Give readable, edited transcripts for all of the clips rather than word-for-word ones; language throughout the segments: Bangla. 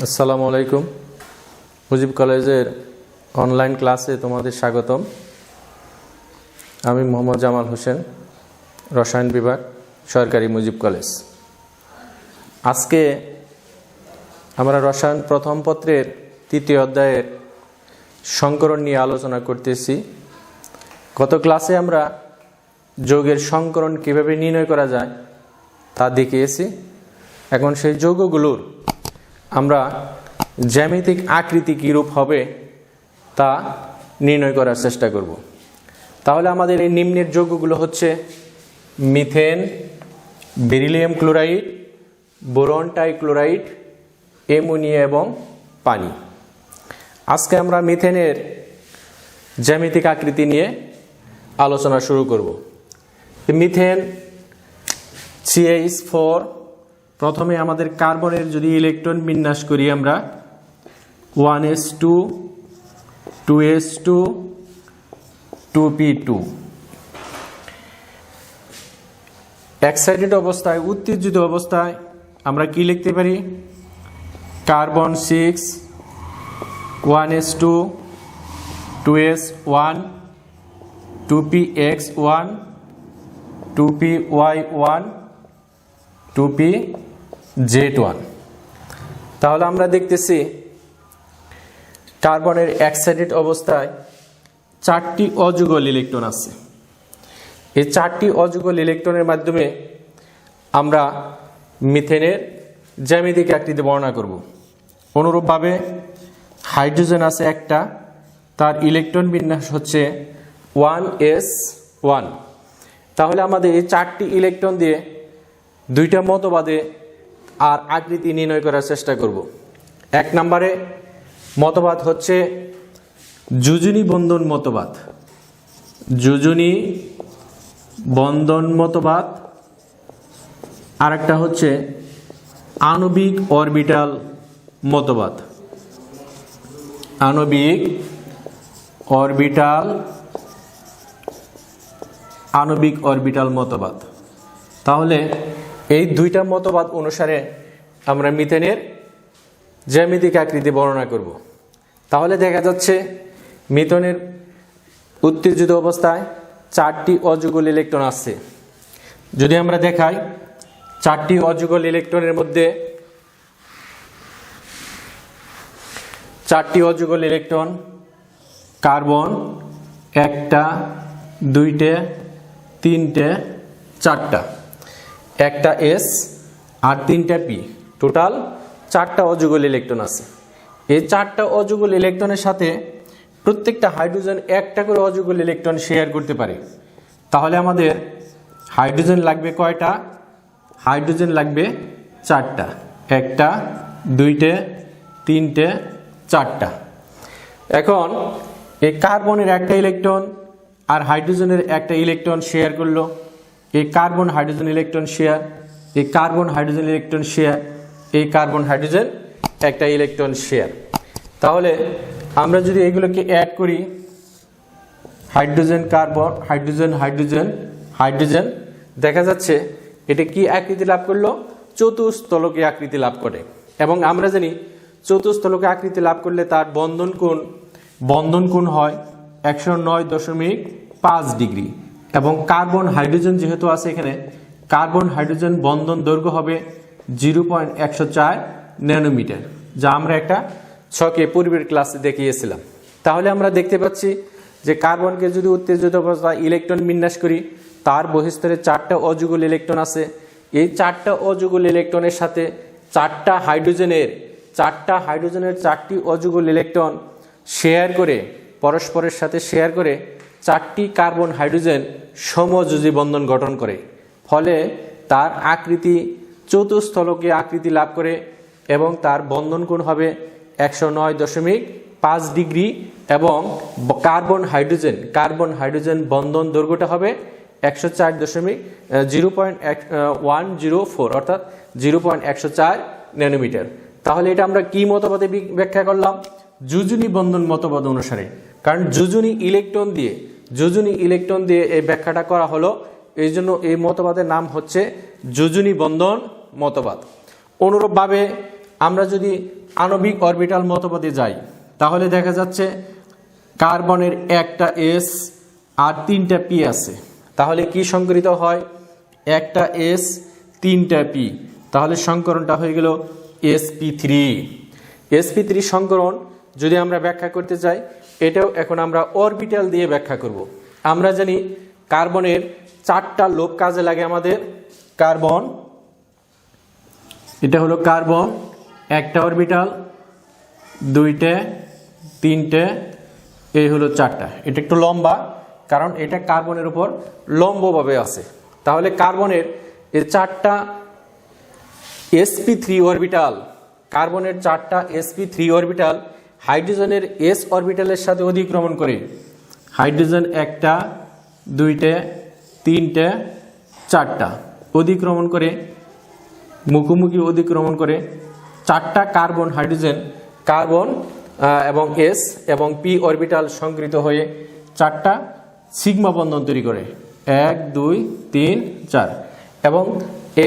আসসালামু আলাইকুম। মুজিব কলেজের অনলাইন ক্লাসে তোমাদের স্বাগতম। আমি মোহাম্মদ জামাল হোসেন, রসায়ন বিভাগ, সরকারি মুজিব কলেজ। আজকে আমরা রসায়ন প্রথম পত্রের তৃতীয় অধ্যায়ের সংকরণ নিয়ে আলোচনা করতেছি। গত ক্লাসে আমরা যৌগের সংকরণ কিভাবে নির্ণয় করা যায় তা দেখিয়েছি। এখন সেই যৌগগুলোর আমরা জ্যামিতিক আকৃতি কীরূপ হবে তা নির্ণয় করার চেষ্টা করব। তাহলে আমাদের এই নিম্নের যৌগগুলো হচ্ছে methane, beryllium chloride, boron trichloride, ammonia এবং পানি। আজকে আমরা মিথেনের জ্যামিতিক আকৃতি নিয়ে আলোচনা শুরু করব। মিথেন CH4, প্রথমে আমাদের কার্বনের যদি ইলেকট্রন বিন্যাস করি আমরা 1s2 2s2 2p2। এক্সাইটেড অবস্থায়, উত্তেজিত অবস্থায় আমরা কি লিখতে পারি? Carbon 6 1s2 2s1 2px1 2py1 2pz1। তাহলে আমরা দেখতেছি কার্বনের এক্সাইটেড অবস্থায় 4টি অযুগল ইলেকট্রন আছে। এই 4টি অযুগল ইলেকট্রনের মাধ্যমে আমরা মিথেনের জ্যামিতিক আকৃতি বর্ণনা করব। অনুরূপভাবে হাইড্রোজেন আছে একটা, তার ইলেকট্রন বিন্যাস হচ্ছে 1s1। তাহলে আমাদের এই 4টি ইলেকট্রন দিয়ে দুইটা মতবাদে আর আকৃতি নির্ণয় করার চেষ্টা করব। 1 নম্বরে মতবাদ হচ্ছে যোজনী বন্ধন মতবাদ। যোজনী বন্ধন মতবাদ। আরেকটা হচ্ছে আণবিক অরবিটাল মতবাদ। আণবিক অরবিটাল মতবাদ। তাহলে এই দুইটা মতবাদ অনুসারে আমরা মিথেনের জ্যামিতিক আকৃতি বর্ণনা করব। তাহলে দেখা যাচ্ছে মিথেনের উত্তেজিত অবস্থায় 4টি অযুগল ইলেকট্রন আছে। যদি আমরা দেখাই 4টি অযুগল ইলেকট্রনের মধ্যে 4টি অযুগল ইলেকট্রন কার্বন 1টা 2টে 3টে 4টা, 1টা S আর 3টা P, টোটাল 4টা অযুগল ইলেকট্রন আছে। এই 4টা অযুগল ইলেকট্রনের সাথে প্রত্যেকটা হাইড্রোজেন একটা করে অযুগল ইলেকট্রন শেয়ার করতে পারে। তাহলে আমাদের হাইড্রোজেন লাগবে কয়টা? হাইড্রোজেন লাগবে 4টা, 1টা 2টে 3টে 4টা। এখন এই কার্বনের একটা ইলেকট্রন আর হাইড্রোজেনের একটা ইলেকট্রন শেয়ার করলো। এই কার্বন হাইড্রোজেন ইলেকট্রন শেয়ার, এই কার্বন হাইড্রোজেন ইলেকট্রন শেয়ার, এই কার্বন হাইড্রোজেন একটা ইলেকট্রন শেয়ার। তাহলে আমরা যদি এগুলোকে অ্যাড করি, hydrogen carbon, hydrogen hydrogen hydrogen, দেখা যাচ্ছে এটা কি আকৃতি লাভ করলো? চতুস্তলকী আকৃতি লাভ করে। এবং আমরা জানি চতুস্তলকী আকৃতি লাভ করলে তার বন্ধন কোণ হয় 109.5 ডিগ্রি। এবং কার্বন হাইড্রোজেন যেহেতু আছে এখানে, কার্বন হাইড্রোজেন বন্ধন দৈর্ঘ্য হবে 0.104 ন্যানোমিটার, যা আমরা একটা ছকে পূর্বের ক্লাসে দেখিয়েছিলাম। তাহলে আমরা দেখতে পাচ্ছি যে কার্বনকে যদি উত্তেজিত অবস্থায় ইলেকট্রন বিন্যাস করি, তার বহিঃস্তরে 4টা অযুগল ইলেকট্রন আছে। এই 4টা অযুগল ইলেকট্রনের সাথে 4টা হাইড্রোজেনের 4টি অযুগল ইলেকট্রন শেয়ার করে, পরস্পরের সাথে শেয়ার করে 4টি কার্বন হাইড্রোজেন সমযোজী বন্ধন গঠন করে। ফলে তার আকৃতি চতুস্থলকীয় আকৃতি লাভ করে এবং তার বন্ধন কোণ হবে 109.5 ডিগ্রি। এবং কার্বন হাইড্রোজেন বন্ধন দৈর্ঘ্যটা হবে 0.104 অর্থাৎ 0.104 ন্যানোমিটার। তাহলে এটা আমরা কি মতবাদে ব্যাখ্যা করলাম? যোজনী বন্ধন মতবাদ অনুসারে। কারণ যোজনী ইলেকট্রন দিয়ে এই ব্যাখ্যাটা করা হলো, এই জন্য এই মতবাদের নাম হচ্ছে যোজনী বন্ধন মতবাদ। অনুরূপভাবে আমরা যদি আণবিক অরবিটাল মতবাদে যাই, তাহলে দেখা যাচ্ছে কার্বনের একটা এস আর তিনটা পি আছে, তাহলে কি সংকরিত হয়? একটা এস তিনটা পি, তাহলে সংকরণটা হয়ে গেল sp3। sp3 সংকরণ যদি আমরা ব্যাখ্যা করতে চাই, এটাও এখন আমরা অরবিটাল দিয়ে ব্যাখ্যা করব। আমরা জানি কার্বনের 4টা লোব কাজে লাগে আমাদের। কার্বন, এটা হলো কার্বন, একটা অরবিটাল, দুইটে, তিনটে, এই হলো 4টা। এটা একটু লম্বা, কারণ এটা কার্বনের উপর লম্বভাবে আছে। তাহলে কার্বনের এই 4টা sp3 অরবিটাল, কার্বনের 4টা sp3 অরবিটাল হাইড্রোজেনের s অরবিটালের সাথে অধিক্রমণ করে, হাইড্রোজেন একটা, দুইটে, তিনটে, 4টা অধিক্রমণ করে, মুখোমুখি অধিক্রমণ করে 4টা কার্বন হাইড্রোজেন, কার্বন এবং এস এবং পি অরবিটাল সংকৃত হয়ে 4টা সিগমা বন্ধন তৈরি করে, 1 2 3 4। এবং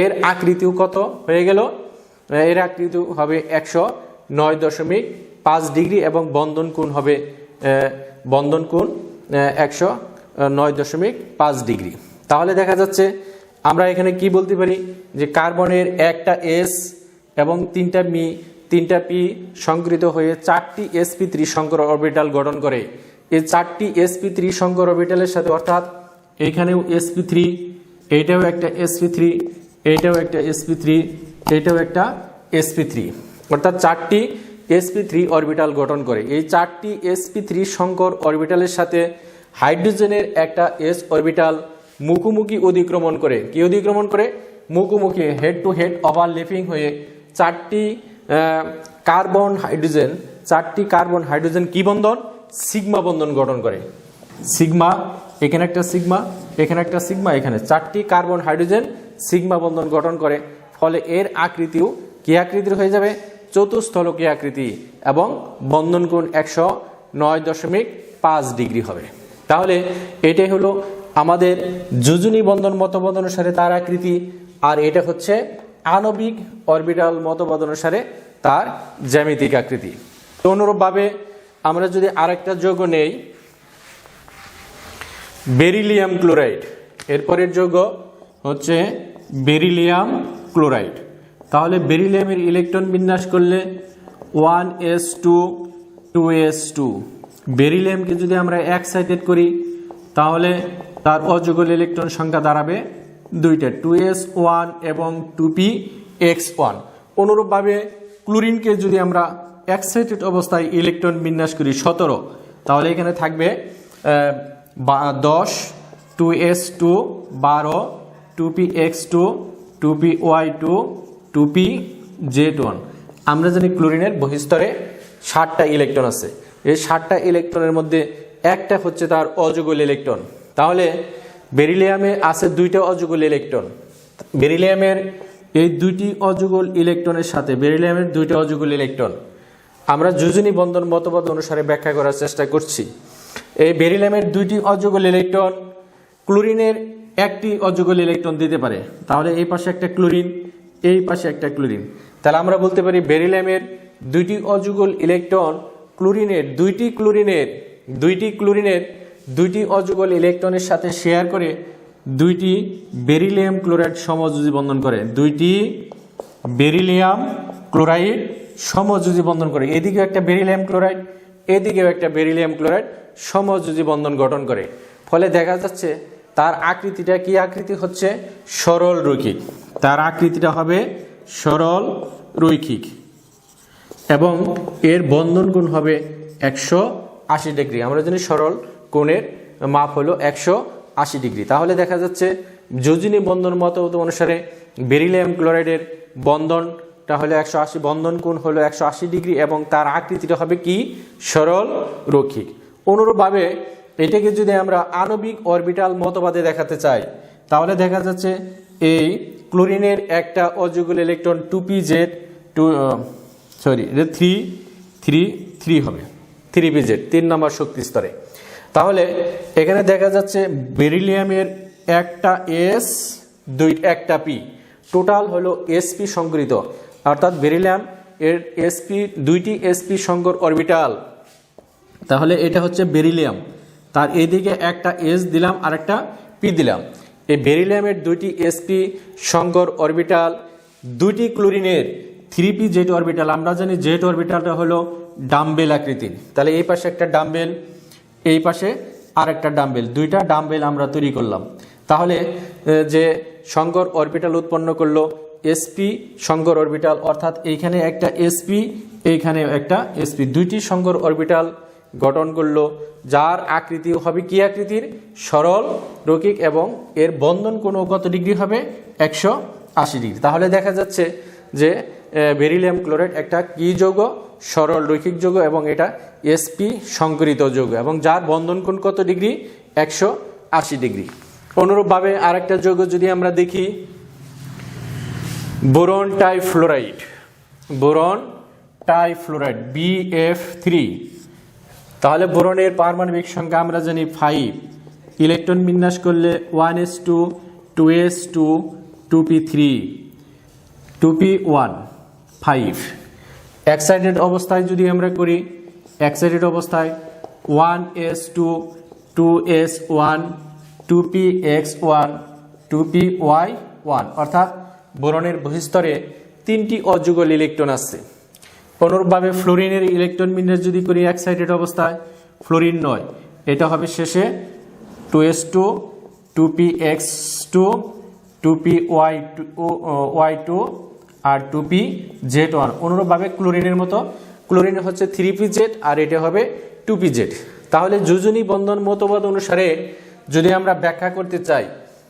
এর আকৃতিও কত হয়ে গেল? এর আকৃতি হবে 109.5 ডিগ্রি এবং বন্ধন কোণ হবে 109.5 ডিগ্রি। তাহলে দেখা যাচ্ছে আমরা এখানে কি বলতে পারি যে কার্বনের একটা এস এবং তিনটা পি সংকৃত হয়ে 4টি sp3 সংকর অরবিটাল গঠন করে। এই 4টি sp3 সংকর অরবিটালের সাথে, অর্থাৎ এইখানেও sp3, এইটাও একটা sp3, এইটাও একটা sp3, এইটাও একটা sp3, অর্থাৎ 4টি sp3 অরবিটাল গঠন করে। এই 4টি sp3 সংকর অরবিটালের সাথে হাইড্রোজেনের একটা s অরবিটাল মুখোমুখি অধিক্রমণ করে। কি অধিক্রমণ করে? মুখোমুখি, হেড টু হেড ওভারল্যাপিং হয়ে 4টি কার্বন হাইড্রোজেন কি বন্ধন? সিগমা বন্ধন গঠন করে। সিগমা, এখানে একটা সিগমা, এখানে একটা সিগমা, এখানে 4টি কার্বন হাইড্রোজেন সিগমা বন্ধন গঠন করে। ফলে এর আকৃতিও কি আকৃতির হয়ে যাবে? চতুস্থলকী আকৃতি এবং বন্ধন কোণ 109.5 ডিগ্রি হবে। তাহলে এটাই হলো আমাদের যোজনী বন্ধন মতবাদ অনুসারে তার আকৃতি, আর এটা হচ্ছে আণবিক অরবিটাল মতবাদ অনুসারে তার জ্যামিতিক আকৃতি। তো অনুরূপভাবে আমরা যদি আরেকটা যৌগ নেই, বেরিলিয়াম ক্লোরাইড, এরপরের যৌগ হচ্ছে বেরিলিয়াম ক্লোরাইড। তাহলে বেরিলিয়ামের ইলেকট্রন বিন্যাস করলে 1s2 2s2, বেরিলিয়ামকে যদি আমরা এক্সাইটেড করি তাহলে তার অযুগল ইলেকট্রন সংখ্যা দাঁড়াবে 2টা, 2s1 এবং 2px1। অনুরূপভাবে ক্লোরিনকে যদি আমরা এক্সাইটেড অবস্থায় ইলেকট্রন বিন্যাস করি 17, তাহলে এখানে থাকবে 10, 2s2 12, 2px2, 2py2, 2pz1। আমরা জানি ক্লোরিনের বহিস্তরে 60টা ইলেকট্রন আছে। এই 60টা ইলেকট্রনের মধ্যে একটা হচ্ছে তার অযুগল ইলেকট্রন। তাহলে বেরিলিয়ামে আছে 2টা অযুগল ইলেকট্রন। বেরিলিয়ামের এই 2টি অযুগল ইলেকট্রনের সাথে, বেরিলিয়ামের 2টা অযুগল ইলেকট্রন আমরা যোজনী বন্ধন মতবাদ অনুসারে ব্যাখ্যা করার চেষ্টা করছি। এই বেরিলিয়ামের 2টি অযুগল ইলেকট্রন ক্লোরিনের একটি অযুগল ইলেকট্রন দিতে পারে। তাহলে এই পাশে একটা ক্লোরিন, এই পাশে একটা ক্লোরিন। তাহলে আমরা বলতে পারি বেরিলিয়ামের 2টি অযুগল ইলেকট্রন ক্লোরিনের 2টি অযুগল ইলেকট্রনের সাথে শেয়ার করে 2টি বেরিলিয়াম ক্লোরাইড সমযোজী বন্ধন করে, 2টি বেরিলিয়াম ক্লোরাইড সমযোজী বন্ধন করে। এদিকেও একটা বেরিলিয়াম ক্লোরাইড, এদিকেও একটা বেরিলিয়াম ক্লোরাইড সমযোজী বন্ধন গঠন করে। ফলে দেখা যাচ্ছে তার আকৃতিটা কি আকৃতি হচ্ছে? সরল রৈখিক। তার আকৃতিটা হবে সরল রৈখিক এবং এর বন্ধন কোণ হবে 180 ডিগ্রি। আমরা জানি সরল কোণের মাপ হলো 180 ডিগ্রি। তাহলে দেখা যাচ্ছে যোজনী বন্ধন মতবাদ অনুসারে বেরিলিয়াম ক্লোরাইডের বন্ধনটা হলো 180, বন্ধন কোণ হলো 180 ডিগ্রি এবং তার আকৃতিটা হবে কি? সরল রৈখিক। অনুরূপভাবে এটাকে যদি আমরা আণবিক অরবিটাল মতবাদে দেখাতে চাই, তাহলে দেখা যাচ্ছে এই ক্লোরিনের একটা অযুগল ইলেকট্রন 2pz, 3 হবে, 3pz, 3 নম্বর শক্তি স্তরে। তাহলে এখানে দেখা যাচ্ছে বেরিলিয়ামের একটা s, একটা p, টোটাল হলো sp সংকৃত, অর্থাৎ বেরিলিয়াম এর sp দুইটি sp সংকর অরবিটাল, তাহলে এটা হচ্ছে বেরিলিয়াম, তার এইদিকে একটা s দিলাম আর একটা p দিলাম। এই বেরিলিয়ামের দুইটি sp সংকর অরবিটাল, দুইটি ক্লোরিনের 3p জেড অরবিটাল। আমরা জানি জেড অরবিটালটা হলো ডাম্বেল আকৃতির, তাহলে এই পাশে একটা ডাম্বেল, এই পাশে আর একটা ডাম্বেল, দুইটা ডাম্বেল আমরা তৈরি করলাম। তাহলে যে সংকর অরবিটাল উৎপন্ন করলো sp সংকর অরবিটাল, অর্থাৎ এইখানে একটা sp, এইখানে একটা sp, দুইটি সংকর অরবিটাল গঠন করলো, যার আকৃতি হবে কি আকৃতির? সরল রৈখিক, এবং এর বন্ধন কোণ কত ডিগ্রি হবে? 180 ডিগ্রি। তাহলে দেখা যাচ্ছে যে বেরিলিয়াম ক্লোরাইড একটা কি যৌগ? সরল রৈখিক যৌগ, এবং এটা sp সংকরিত যৌগ, এবং যার বন্ধন কোণ কত ডিগ্রি? 180 ডিগ্রি। অনুরূপভাবে আরেকটা যৌগ যদি আমরা দেখি, বোরন টাইফ্লোরাইড, বোরন টাইফ্লোরাইড BF3। তাহলে বোরনের পারমাণবিক সংখ্যা আমরা জানি 5, ইলেকট্রন বিন্যাস করলে 1s2 2s2 2p3 2p1 5। Excited অবস্থায় যদি আমরা করি, এক্সাইটেড অবস্থায় 1s2 2s1 2px1 2py1, অর্থাৎ বোরনের বহিস্তরে 3টি অযুগল ইলেকট্রন আছে। অনুরূপভাবে ফ্লোরিনের ইলেকট্রন বিন্যাস যদি করি এক্সাইটেড অবস্থায়, ফ্লোরিন নয়, এটা হবে শেষে 2s2 2px2 2py2 আর 2pz1। অনুরূপভাবে ক্লোরিনের মতো, ক্লোরিন হচ্ছে 3pz আর এটা হবে 2pz। তাহলে যোজনী বন্ধন মতবাদ অনুসারে যদি আমরা ব্যাখ্যা করতে চাই,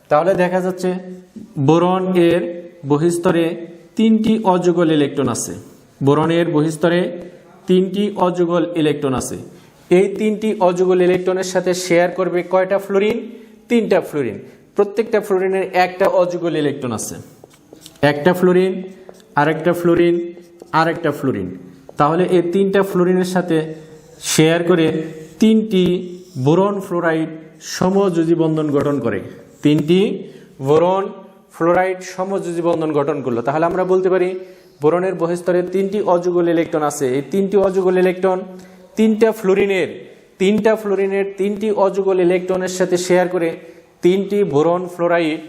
তাহলে দেখা যাচ্ছে বোরন এর বহিস্তরে 3টি অযুগল ইলেকট্রন আছে। বোরনের বহিস্তরে 3টি অযুগল ইলেকট্রন আছে। এই 3টি অযুগল ইলেকট্রনের সাথে শেয়ার করবে কয়টা ফ্লোরিন? 3টা ফ্লোরিন। প্রত্যেকটা ফ্লোরিনের একটা অযুগল ইলেকট্রন আছে, একটা ফ্লোরিন, আরেকটা ফ্লোরিন, আরেকটা ফ্লোরিন। তাহলে এই 3টা ফ্লোরিনের সাথে শেয়ার করে 3টি বোরন ফ্লোরাইড সমযোজী বন্ধন গঠন করে, 3টি বোরন ফ্লোরাইড সমযোজী বন্ধন গঠন করলো। তাহলে আমরা বলতে পারি বোরনের বহিস্তরে 3টি অযুগল ইলেকট্রন আছে। এই 3টি অযুগল ইলেকট্রন 3টা ফ্লোরিনের 3টি অযুগল ইলেকট্রনের সাথে শেয়ার করে 3টি বোরন ফ্লোরাইড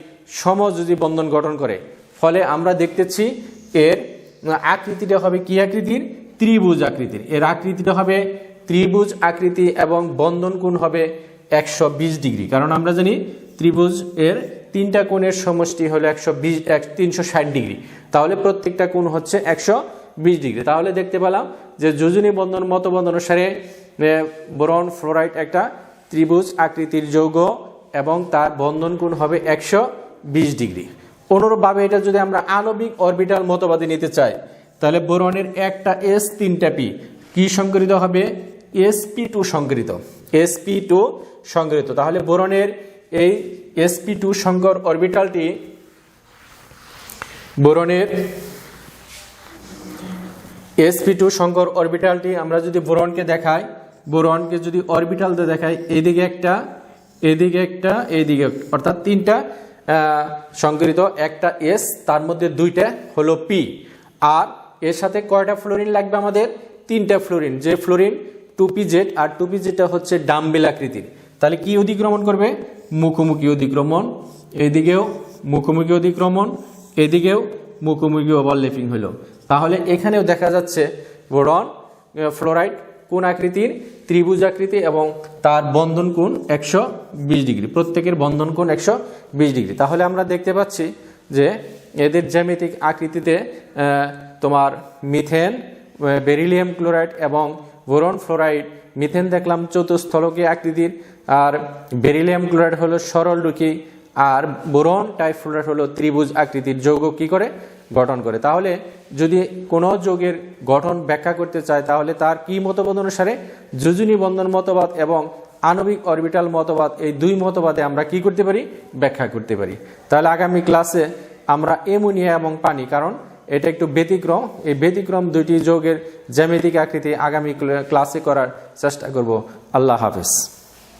সমযোজী বন্ধন গঠন করে। ফলে আমরা দেখতেছি এর আকৃতিটা হবে কি আকৃতির? ত্রিভুজ আকৃতির। এর আকৃতিটা হবে ত্রিভুজ আকৃতি, এবং বন্ধন কোণ হবে 120 ডিগ্রি। কারণ আমরা জানি ত্রিভুজ এর 3টা কোণের সমষ্টি হলো 360 ডিগ্রি, তাহলে প্রত্যেকটা কোণ হচ্ছে 120 ডিগ্রি। তাহলে দেখতে পেলাম যে যোজনী বন্ধন মতবাদ অনুসারে বোরন ফ্লোরাইড একটা ত্রিভুজ আকৃতির যৌগ, এবং তার বন্ধন কোণ হবে 120 ডিগ্রি। অনুরূপভাবে এটা যদি আমরা আণবিক অরবিটাল মতবাদে নিতে চাই, তাহলে বোরনের একটা s 3টা p কি সংকরিত হবে? sp2 সংকরিত, sp2 সংকরিত। তাহলে বোরনের এই sp2 সংকর অরবিটালটি, বোরনের sp2 সংকর অরবিটালটি আমরা যদি বোরনকে দেখাই, বোরনকে যদি অরবিটালতে দেখাই, এইদিকে একটা, এইদিকে একটা, এইদিকে, অর্থাৎ 3টা সংকরিত, একটা s, তার মধ্যে 2টা হলো p, আর এর সাথে কয়টা ফ্লোরিন লাগবে আমাদের? 3টা ফ্লোরিন। যে ফ্লোরিন 2pz, আর 2pzটা হচ্ছে ডাম্বেল আকৃতির। তাহলে কি অধিক্রমণ করবে? মুখোমুখি অধিক্রমণ। এইদিকেও মুখোমুখি অধিক্রমণ, এদিকেও মুখোমুখি ওভারল্যাপিং হলো। তাহলে এখানেও দেখা যাচ্ছে বোরন ফ্লোরাইড কোন আকৃতির? ত্রিভুজ আকৃতি, এবং তার বন্ধন কোণ 120 ডিগ্রি। প্রত্যেকের বন্ধন কোণ 120 ডিগ্রি। তাহলে আমরা দেখতে পাচ্ছি যে এদের জ্যামিতিক আকৃতিতে তোমার মিথেন, বেরিলিয়াম ক্লোরাইড এবং বোরন ফ্লোরাইড। মিথেন দেখলাম চতুস্থলকীয় আকৃতির, আর বেরিলিয়াম ক্লোরাইড হলো সরল রৈখিক, আর বোরন টাইফ্লোরাইড হলো ত্রিভুজ আকৃতির যৌগ কি করে? গঠন করে। তাহলে যদি কোনো যৌগের গঠন ব্যাখ্যা করতে চায়, তাহলে তার কি মতবাদ অনুসারে? যোজনী বন্ধন মতবাদ এবং আণবিক অরবিটাল মতবাদ, এই দুই মতবাদে আমরা কি করতে পারি? ব্যাখ্যা করতে পারি। তাহলে আগামী ক্লাসে আমরা অ্যামোনিয়া এবং পানি, কারণ এটা একটু ব্যতিক্রম, এই ব্যতিক্রম দুইটি যৌগের জ্যামিতিক আকৃতি আগামী ক্লাসে করার চেষ্টা করব। আল্লাহ হাফেজ।